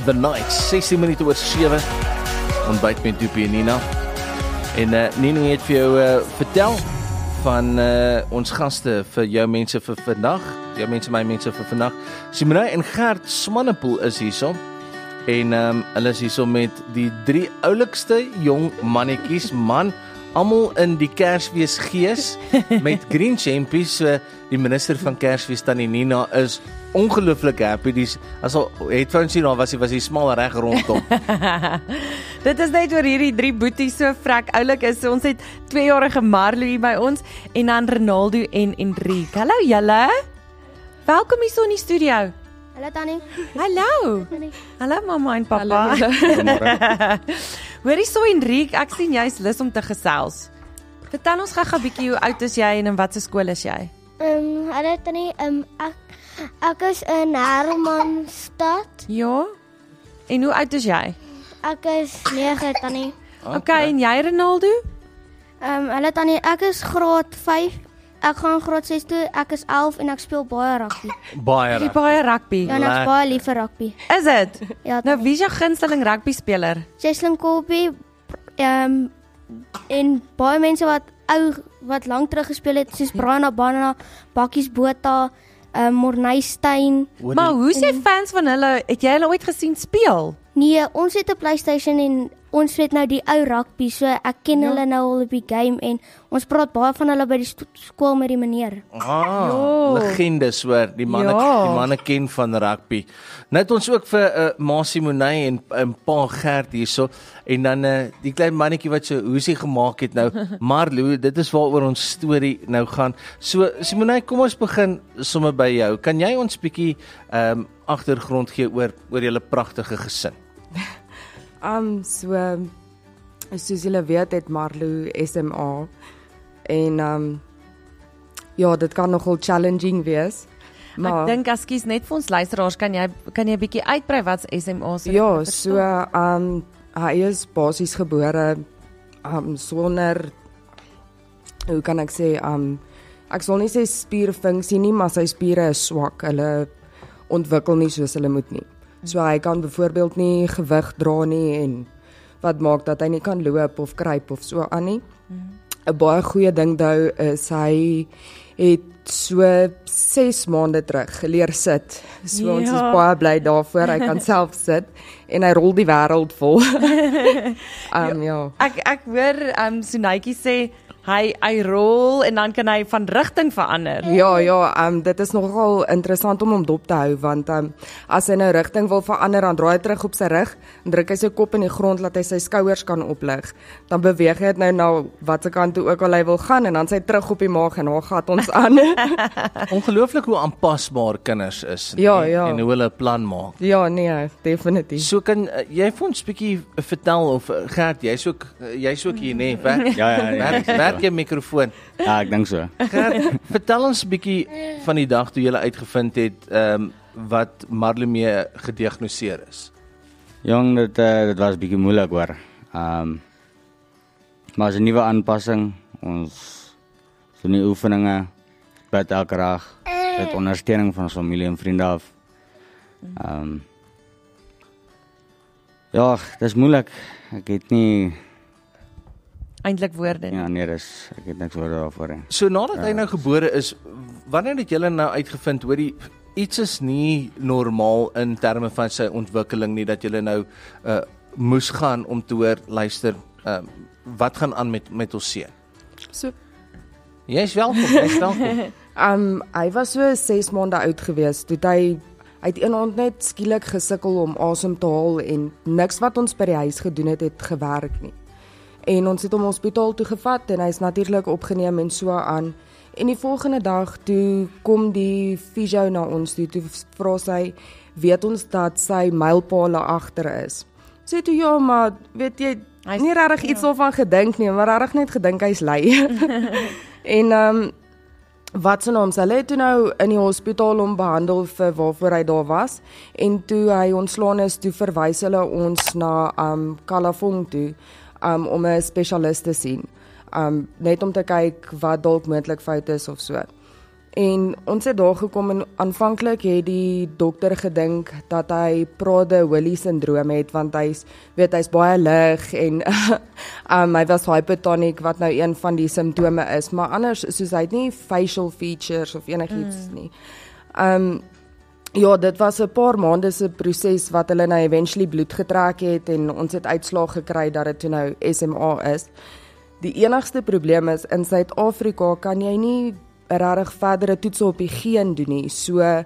The Nights, 16 minute oor 7, ontbyt met Doopie en Nina. En Nina het vir jou vertel van ons gaste vir jou mense vir vandag, jou mense, my mense vir vandag. Simonay en Gert Smannepoel is hierso. En hulle is hierso met die 3 oulikste jong mannetjies, man, almal in die Kersfees gees met green champies. So die minister van Kersfees, Tannie Nina, is ongelooflik happy. As al headphones hier, was hy smal reg rondom. Dit is net oor hierdie 3 boeties so vrek oulik is. So, ons het 2-jarige Marlo hier by ons en dan Ronaldo en Enrique. Hallo julle. Welkom hier in die studio. Hallo Tannie. Hallo. Hallo mamma en pappa. Hoorie so Enrique, ek sien jy's lus om te gesels. Vertel ons gou 'n bietjie hoe oud is jy en in watter skool is jy? Hallo Tannie, ek is in Hermanstad. Ja. En hoe oud is jy? Ek is 9 Tannie. Okay, en jy Ronaldo? Hallo Tannie, ek is graad 5. Ek gaan graad 6 toe. Ek is 11 en ek speel baie rugby. Jy baie rugby. Ja, en ek is baie lief vir rugby. Is dit? Ja. Nou wie is jou gunsteling rugby speler? Jesslyn Kolby, en baie mense wat lank terug gespeel het, soos Brian Abana, Bakkies Botha, Morney Steyn. Maar hoe jy fans van hulle, het jy hulle ooit gesien speel? Nee, ons het 'n PlayStation en ons het nou die ou rugby, so ek ken hulle nou al op die game en ons praat baie van hulle by die skool met die meneer. Legendes hoor, die manne ken van rugby. Nou het ons ook vir Ma Simonay en Pa Gert hierso, en dan die klein mannetjie wat so hoesie gemaak het nou, Marlo, dit is waaroor ons storie nou gaan. So Simonay, kom ons begin sommer by jou. Kan jy ons bietjie agtergrond gee oor julle pragtige gesin? Soos julle weet het Marlo SMA en ja, dit kan nogal challenging wees. Maar ek dink ekskuus net vir ons luisteraars, kan jy bietjie uitbrei wat SMA se? Ja, so hy is basies gebore sonder, hoe kan ek sê, ek sal nie sê spierfunksie nie, maar sy spiere is swak. Hulle ontwikkel nie soos hulle moet nie. So hy kan byvoorbeeld nie gewig dra nie en wat maak dat hy nie kan loop of kruip of so aan nie. 'n Baie goeie ding nou is hy het so 6 maande terug geleer sit. So ons is baie bly daarvoor. Hy kan self sit en hy rol die wêreld vol. Ja. Ek hoor Sunaytjie sê hy rol en dan kan hy van rigting verander. Ja, dit is nogal interessant om hom dop te hou, want as hy nou rigting wil verander, dan draai hy terug op sy rug, en druk hy sy kop in die grond, laat hy sy skouers kan oplig. Dan beweeg hy dit nou na watter kant toe ook al hy wil gaan, en dan sy terug op die maag, en daar gat ons aan. Ongelooflik hoe aanpasbaar kinders is, en hoe hulle 'n plan maak. Ja, nee, definitief. So kan jy vir ons 'n bietjie vertel, of Gert, jy's ook hier, nee, werk jy mikrofoon? Ja, ek dink so. Gert, vertel ons 'n bietjie van die dag toe jy uitgevind het wat Marlo mee gediagnoseer is. Jong, dit was 'n bietjie moeilik hoor. Maar as 'n nuwe aanpassing, ons doen die oefeninge, bid elke dag, met ondersteuning van ons familie en vriende af. Ja, dis moeilik. Ek het nie eintlik woorde nie. Ja, nee, ek het niks woorde daarvoor nie. So nadat hy nou gebore is, wanneer het julle nou uitgevind, hoorie, iets is nie normaal in terme van sy ontwikkeling nie, dat julle nou moes gaan om te hoor, luister, wat gaan aan met ons seun? So, jy's welkom. Hy was so 6 maande oud gewees, toe hy het een aand net skielik gesukkel om asem te haal en niks wat ons by die huis gedoen het gewerk nie. En ons het hom hospitaal toe gevat en hy is natuurlik opgeneem en so aan. En die volgende dag toe kom die fisio na ons toe vra sy, weet ons dat sy mylpale agter is. Sê toe ja, maar weet jy, nie regtig iets daarvan gedink nie, maar regtig net gedink hy's lui. En wat se naam, hulle het toe nou in die hospitaal om behandel vir waarvoor hy daar was, en toe hy ontslaan is, toe verwys hulle ons na Kalafong toe, om 'n spesialis te sien, net om te kyk wat dalk moontlik fout is of so. En ons het daar gekom en aanvanklik het die dokter gedink dat hy Prader-Willi syndroom het, want hy's baie lig en hy was hypertonic wat nou een van die simptome is, maar anders soos hy het nie facial features of enigiets nie. Ja, dit was 'n paar maande se proses wat hulle nou eventually bloed getrek het en ons het uitslaag gekry dat dit toe nou SMA is. Die enigste probleem is in Suid-Afrika kan jy nie regtig verdere toetse op die geen doen nie. So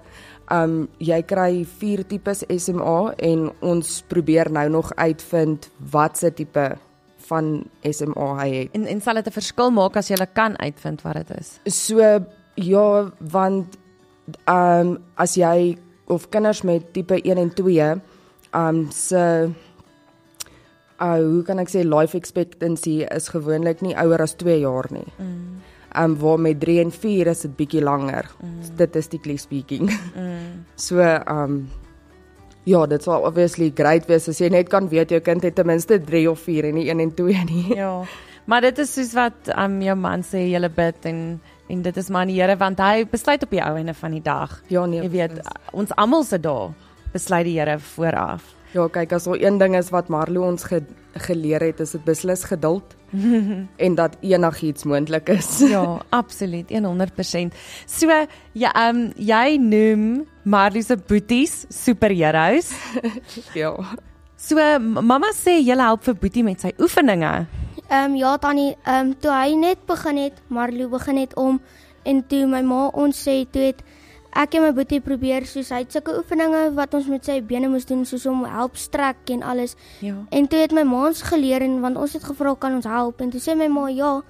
jy kry 4 tipes SMA en ons probeer nou nog uitvind wat se tipe van SMA hy het. En sal dit 'n verskil maak as jy kan uitvind wat dit is? So ja, want as jy of kinders met tipe 1 en 2 se hoe kan ek sê life expectancy is gewoonlik nie ouer as 2 jaar nie. Waar met 3 en 4 is dit bietjie langer, statistically speaking. So ja, dit sal obviously great wees as jy net kan weet jou kind het ten minste 3 of 4 en nie 1 en 2 nie. Ja, maar dit is soos wat jou man sê, julle bid en dit is maar die Here, want hy besluit op die ou einde van die dag. Ja, nee. Jy weet, ons almal se daar besluit die Here vooraf. Ja, kyk, as er een ding is wat Marlo ons geleer het, is dit beslis geduld en dat enigiets moontlik is. Ja, absoluut, 100%. So, jy noem Marlo se boeties superheroes. Ja. So, mamma sê jy help vir Boetie met sy oefeninge. Ja tannie, toe hy net begin het, Marlo begin het om en toe my ma ons sê toe het ek en my boetie probeer soos hy het sulke oefeninge wat ons met sy bene moes doen soos om help strek en alles. Ja. En toe het my ma ons geleer en want ons het gevra kan ons help en toe sê my ma ja.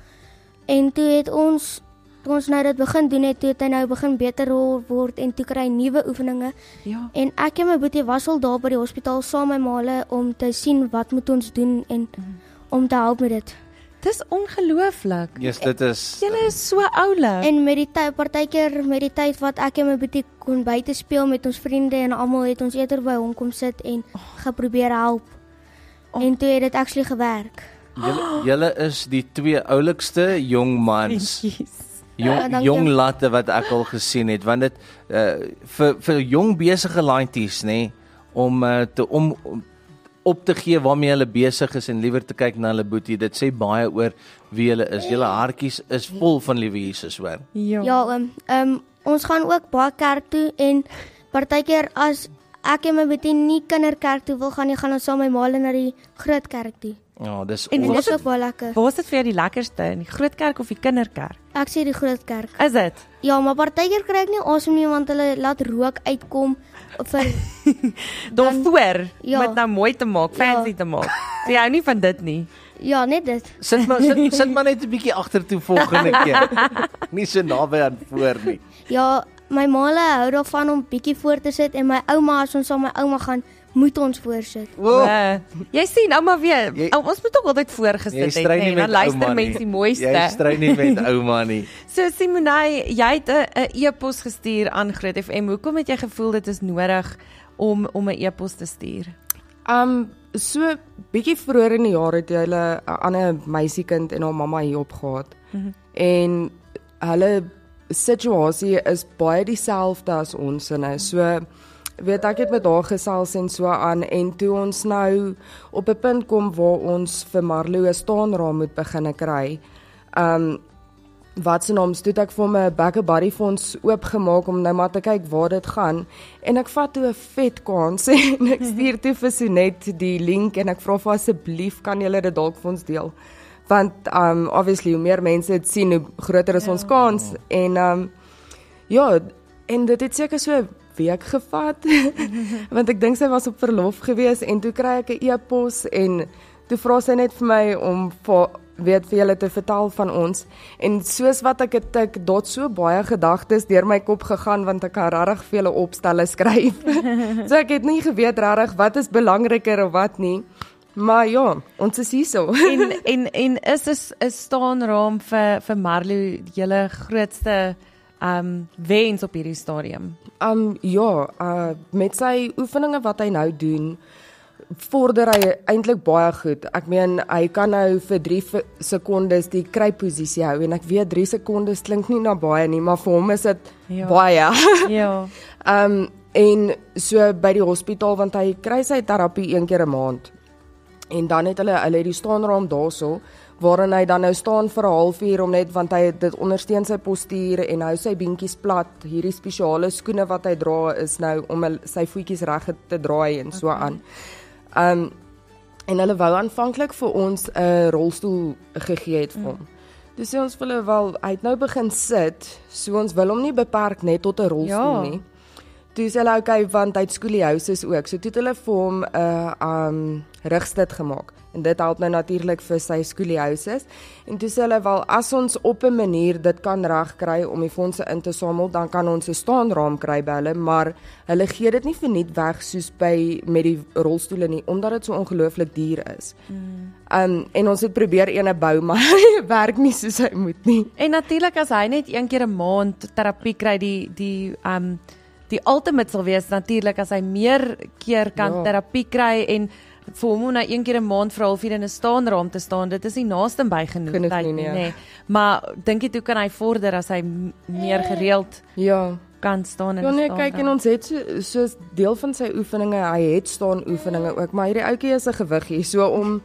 En toe het ons nou dit begin doen het, toe het hy nou begin beter word en toe kry hy nuwe oefeninge. Ja. En ek en my boetie was al daar by die hospitaal saam met my ma hulle om te sien wat moet ons doen en om te help met dit. Dis ongelooflik. Yes, dit is Julle is so oulik. En met die partykeer met die tyd wat ek en my boetie kon buite speel met ons vriende en almal het ons eerder by hom kom sit en geprobeer help. En toe het dit actually gewerk. Julle is die 2 oulikste jong mans. Jong latte wat ek al gesien het, want dit vir jong besige laaities nê om op te gee waarmee hulle besig is en liewer te kyk na hulle boetie. Dit sê baie oor wie hulle is. Julle hartjies is vol van liewe Jesus, hoor. Ja, ons gaan ook baie kerk toe en partykeer as ek en my boetie nie kinderkerk toe wil gaan nie, gaan ons saam met my ma na die groot kerk toe. Ja, dis En dit is ook baie lekker. Waar is dit vir jou die lekkerste, in die groot kerk of die kinderkerk? Ek sê die groot kerk. Is dit? Ja, maar partykeer kry ek nie asem nie want hulle laat rook uitkom vir Daarvoor, ja. met nou mooi te maak, fancy te maak. So jy hou nie van dit nie. ja, net dit. sit maar net 'n bietjie agtertoe volgende keer. Nie so naby aan voor nie. Ja, my ma hou daarvan om bietjie voor te sit en my ouma as ons saam met my ouma gaan, moet ons voorsit. Wow. Jy sien, ouma weer, ons moet ook altyd voorgesit Jy stry nie en met dan luister ouma nie. mense die mooiste. Jy stry nie met ouma nie. So Simonay, jy het 'n e-pos gestuur aan Groot FM. Hoekom het jy gevoel dit is nodig om 'n e-pos te stuur? So bietjie vroeër in die jaar het jy 'n ander meisiekind en haar mamma hier opgehad. En hulle situasie is baie dieselfde as ons en so weet ek het met haar gesels en so aan en toe ons nou op 'n punt kom waar ons vir Marlo 'n staanraam moet begin kry. Wat se naam toe ek vir hom 'n Back a Body fonds oopgemaak om nou maar te kyk waar dit gaan en ek vat toe 'n vet kans en ek stuur toe vir Sonet die link en ek vra vir asseblief kan julle dit dalk vir ons deel want obviously hoe meer mense dit sien hoe groter is ons kans en ja en dit het seker so 'n week gevat want ek dink sy was op verlof gewees en toe kry ek 'n e-pos en toe vra sy net vir my om vir julle te vertel van ons en soos wat ek het ek dot so baie gedagtes deur my kop gegaan want ek kan regtig vele opstelle skryf so ek het nie geweet regtig wat is belangriker of wat nie maar ja ons is hierso en is 'n staanraam vir Marlo julle grootste wens op hierdie stadium? Ja, met sy oefeninge wat hy nou doen vorder hy eintlik baie goed. Ek meen, hy kan nou vir 3 sekondes die kruipposisie hou en ek weet 3 sekondes klink nie na baie nie, maar vir hom is dit baie. Ja. En so by die hospitaal, want hy kry sy terapie 1 keer 'n maand. En dan het hulle die staanraam daarso, waarin hy dan nou staan vir 'n halfuur om net, want hy dit ondersteun sy postuur en hou sy beentjies plat. Hierdie spesiale skoene wat hy dra is nou om sy voetjies reg te draai en so aan. En hulle wou aanvanklik vir ons 'n rolstoel gegee het vir hom. Dis sê ons vir hulle wel, hy het nou begin sit, so ons wil hom nie beperk net tot 'n rolstoel nie. Toe is hulle okay, want hy het skoliosis ook. So toe het hulle vir hom 'n rigstit gemaak. En dit help nou natuurlik vir sy skoliosis. En toe sê hulle wel, as ons op 'n manier dit kan regkry om die fondse in te samel, dan kan ons 'n staanraam kry by hulle, maar hulle gee dit nie verniet weg soos met die rolstoele nie, omdat dit so ongelooflik duur is. En ons het probeer ene bou, maar hy werk nie soos hy moet nie. En natuurlik as hy net 1 keer 'n maand terapie kry, die ultimate sal wees natuurlik as hy meer keer kan terapie kry en vir hom nou 1 keer 'n maand vir 'n halfuur in 'n staanraam te staan, dit is nie naaste by genoeg tyd nie, nee. Maar dink jy toe kan hy vorder as hy meer gereeld kan staan in 'n staanraam? Kyk, en ons het soos deel van sy oefeninge, hy het staan oefeninge ook, maar hierdie ouetjie is 'n gewiggie, so om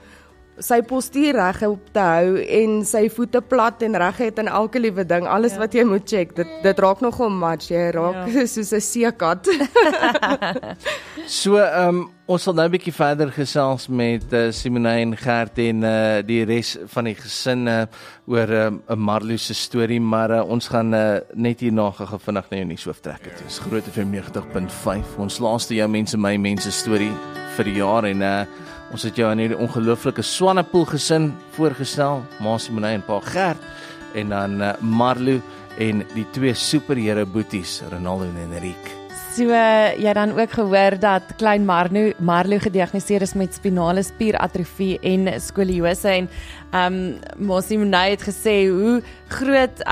sy postuur reg op te hou en sy voete plat en reg het en elke liewe ding, alles wat jy moet check, dit raak nogal match, jy raak soos 'n seekat. So, ons sal nou 'n bietjie verder gesels met Simone en Gert en die res van die gesin oor 'n Marlou se storie, maar ons gaan net hierna gou vinnig na jou nuus hooftrek het. Dis Groot FM 90.5. Ons laaste jou mense my mense storie vir die jaar en ons het jou aan hierdie ongelooflike Swanepoel gesin voorgestel, Ma Simone en Pa Gert, en dan Marlou en die 2 superhero boeties, Ronaldo en Enrique. So, jy dan ook gehoor dat klein Marlou gediagnoseer is met spinale spieratrofie en skoliose en Ma Simone het gesê hoe groot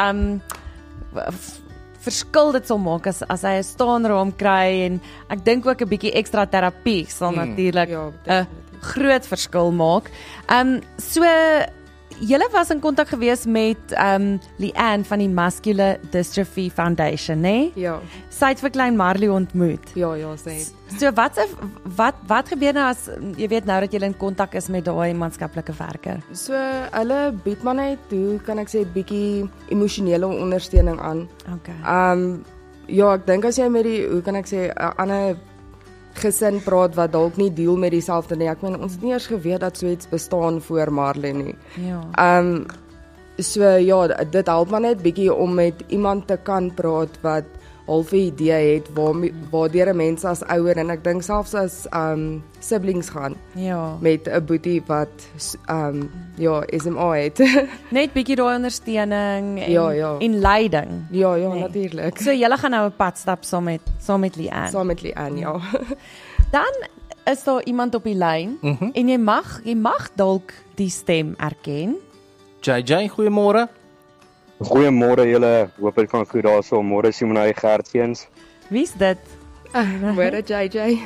verskil dit sal maak as hy 'n staanraam kry en ek dink ook 'n bietjie ekstra terapie sal natuurlik 'n groot verskil maak. So julle was in kontak gewees met Leanne van die Muscular Dystrophy Foundation, né? Ja. Sy het vir klein Marlou ontmoet. Ja, sy het. So wat gebeur nou as jy weet nou dat jy in kontak is met daai maatskaplike werker? So hulle bied maar net toe, kan ek sê, bietjie emosionele ondersteuning aan. Okay. Ja, ek dink as jy met die, hoe kan ek sê, 'n ander gesin praat wat dalk nie deel met dieselfde nie. Ek meen ons het nie eers geweet dat so iets bestaan voor Marlou nie. Ja. So ja, dit help maar net bietjie om met iemand te kan praat wat half 'n idee het waardeur 'n mens as ouer en ek dink selfs as siblings gaan. Ja. Met 'n boetie wat SMA het. Net bietjie daai ondersteuning en en leiding. Ja, natuurlik. So julle gaan nou 'n pad stap saam met Leanne. Saam met Leanne, ja. Dan is daar iemand op die lyn en jy mag dalk die stem erken. JJ, goeiemôre. Goeiemôre julle, hoop dit gaan goed daarso. Môre Simone Gertjens. Wie's dit? Môre JJ.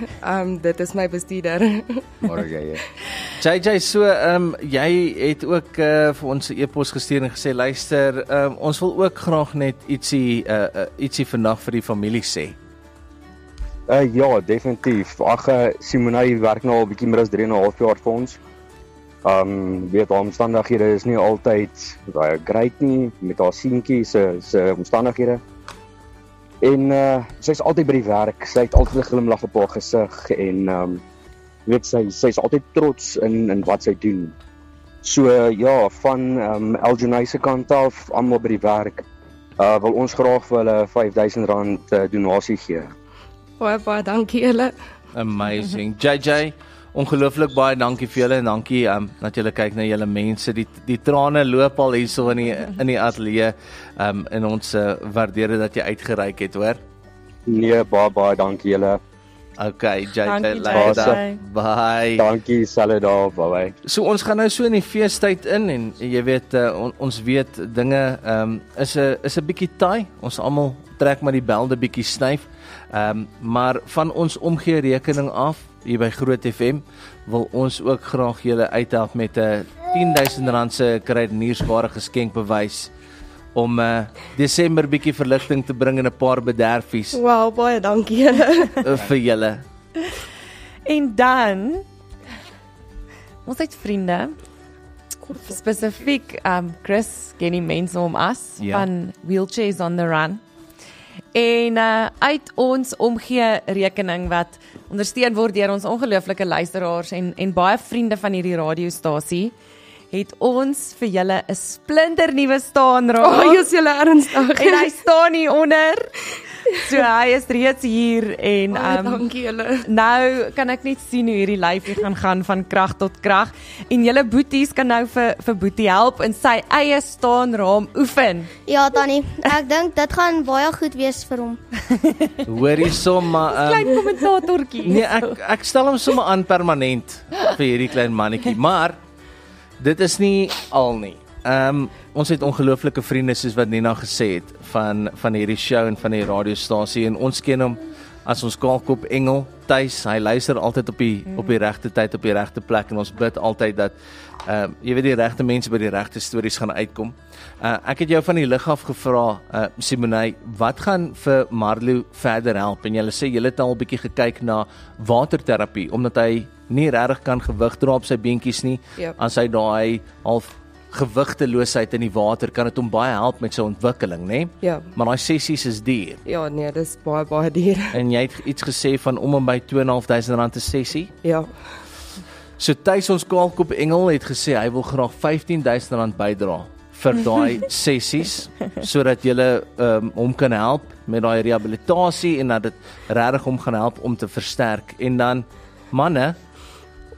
Dit is my bestuurder. Môre JJ. JJ, so jy het ook vir ons 'n e-pos gestuur en gesê luister, ons wil ook graag net ietsie vandag vir die familie sê. Ja, definitief. Simone werk nou al 'n bietjie meer as 3,5 jaar vir ons. Weet haar omstandighede is nie altyd great nie met haar seentjie se omstandighede. En sy is altyd by die werk. Sy het altyd 'n glimlag op haar gesig en weet sy's altyd trots in wat sy doen. So ja, van Elgin se kant af, almal by die werk, wil ons graag vir hulle R5,000 donasie gee. Baie dankie julle. Amazing. JJ, ongelooflik baie dankie vir julle en dankie dat julle kyk na julle mense. Die trane loop al hierso in die ateljee en ons waardeer dit dat jy uitgereik het, hoor. Nee, baie dankie julle. Okay, JJ, later. Bye. Dankie, selfde daar, bye. So ons gaan nou so in die feestyd in en jy weet ons weet dinge is 'n bietjie taai. Ons almal trek maar die belde bietjie styf. Maar van ons omgee rekening af hier by Groot FM, wil ons ook graag julle uithelp met 'n R10,000 se kruideniersware geskenkbewys om Desember bietjie verligting te bring en 'n paar bederfies Wow, baie dankie julle. vir julle. En dan ons het vriende spesifiek Chris ken die mense om as Ja. van Wheelchairs on the Run. En uit ons omgee rekening wat ondersteun word deur ons ongelooflike luisteraars en baie vriende van hierdie radiostasie, het ons vir julle 'n splinternuwe staanraam. Jy's julle ernstig. En hy staan hier onder. So hy is reeds hier en Dankie julle. nou kan ek net sien hoe hierdie lyfie gaan van krag tot krag. En julle boeties kan nou vir Boetie help in sy eie staanraam oefen. Ja, Tannie, ek dink dit gaan baie goed wees vir hom. Hoorie sommer Klein kommentatortjie. nee, ek stel hom sommer aan permanent vir hierdie klein mannetjie, maar dit is nie al nie. Ons het ongelooflike vriende soos wat Nina gesê het van hierdie show en van die radiostasie en ons ken hom as ons kaalkop engel tuis. Hy luister altyd op die regte tyd op die regte plek en ons bid altyd dat jy weet die regte mense by die regte stories gaan uitkom. Ek het jou van die lig af gevra, Simonay, wat gaan vir Marlou verder help? En jy sê jy het al 'n bietjie gekyk na waterterapie omdat hy nie regtig kan gewig dra op sy beentjies nie. Yep. As hy daai half gewigteloosheid in die water kan dit hom baie help met sy ontwikkeling, né? Ja. Maar daai sessies is duur. Ja, nee, dis baie duur. En jy het iets gesê van om en by R2,500 'n sessie. Ja. So Tuis ons kaalkop engel het gesê hy wil graag R15,000 bydra vir daai sessies sodat jy hom kan help met daai rehabilitasie en dat dit regtig hom gaan help om te versterk. En dan manne,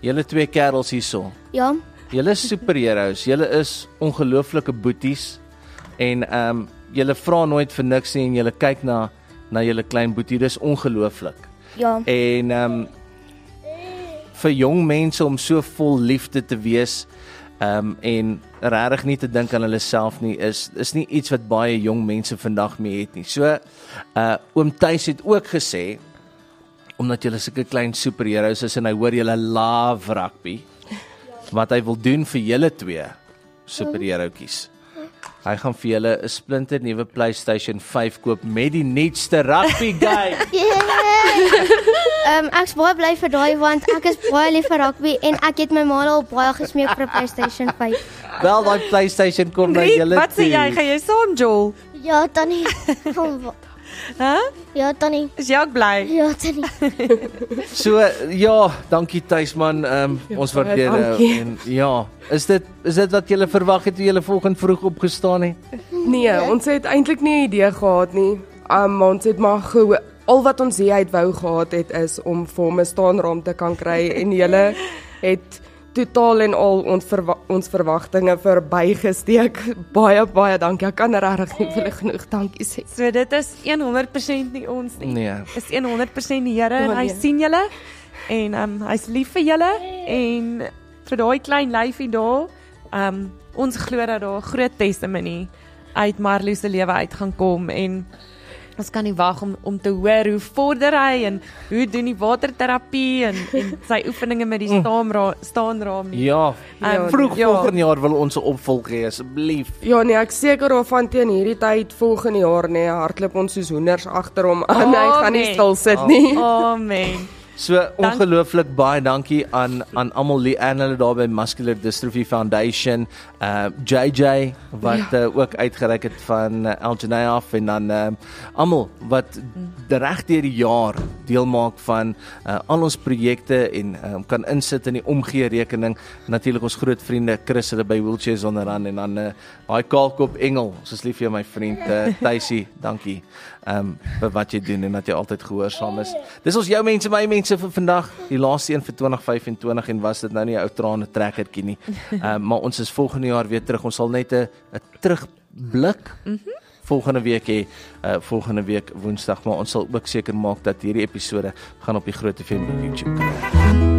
julle twee kerels hierso. Ja, Julle is superheroes, julle is ongelooflike boeties en julle vra nooit vir niks nie en julle kyk na julle klein boetie, dis ongelooflik. ja, En vir jong mense om so vol liefde te wees en regtig nie te dink aan hulle self nie is nie iets wat baie jong mense vandag mee het nie. So oom Tuis het ook gesê omdat julle sulke klein superheroes is en hy hoor julle love rugby. Wat hy wil doen vir julle twee superheroetjies. Hy gaan vir julle 'n splinter nuwe PlayStation 5 koop met die nuutste rugby game. ek's baie bly vir daai want ek is baie lief vir rugby en ek het my ma al baie gesmeek vir 'n PlayStation 5. Wel daai PlayStation kom na Riek, julle wat sê jy? Gaan jy saam, Joel? Ja, Tannie. Hæ? Ja, Tannie. Is jy ook bly? Ja, Tannie. So ja, dankie Tuisman. Ons baie waardeer dankie. en ja, is dit wat julle verwag het toe julle vanoggend vroeg opgestaan het? Nee, ons het eintlik nie 'n idee gehad nie. Maar ons het maar al wat ons hier uit wou gehad het is om vir hom 'n staanraam te kan kry en julle het totaal en al ons verwagtinge verbygesteek. Baie dankie. Ek kan regtig nie vir genoeg dankie sê. So dit is 100% nie ons nie. Nee. Is 100% die Here en Ja, hy nee. sien julle en hy's lief vir julle en vir daai klein lyfie daar, ons glo dat daar 'n groot testimony uit Marlou se lewe uit gaan kom en ons kan nie wag om te hoor hoe vorder hy en hoe doen die waterterapie en sy oefeninge met die staanraam nie. Ja, vroeg ja. volgende jaar wil ons 'n opvolg hê asseblief. Ja nee, ek seker daarvan teen hierdie tyd volgende jaar nee, hardloop ons soos hoenders agter hom aan. Hy gaan nie Amen. stil sit nie. Amen. So ongelooflik baie dankie aan almal Leanne hulle daar by Muscular Dystrophy Foundation, JJ wat ook uitgereik het van Elgene af en dan almal wat reg deur die jaar deel maak van al ons projekte en kan insit in die omgee rekening. Natuurlik ons groot vriende Chris hulle by Wheelchairs on the Run en dan daai kaalkop engel. Ons is lief vir jou my vriend Tuisie, dankie vir wat jy doen en dat jy altyd gehoorsaam is. Dis ons jou mense, my mense vir vandag, die laaste een vir 2025 en was dit nou nie 'n ou trane trekkertjie nie. Maar ons is volgende jaar weer terug. Ons sal net 'n terugblik volgende week hê, volgende week Woensdag, maar ons sal ook seker maak dat hierdie episode gaan op die Groot FM op YouTube kom.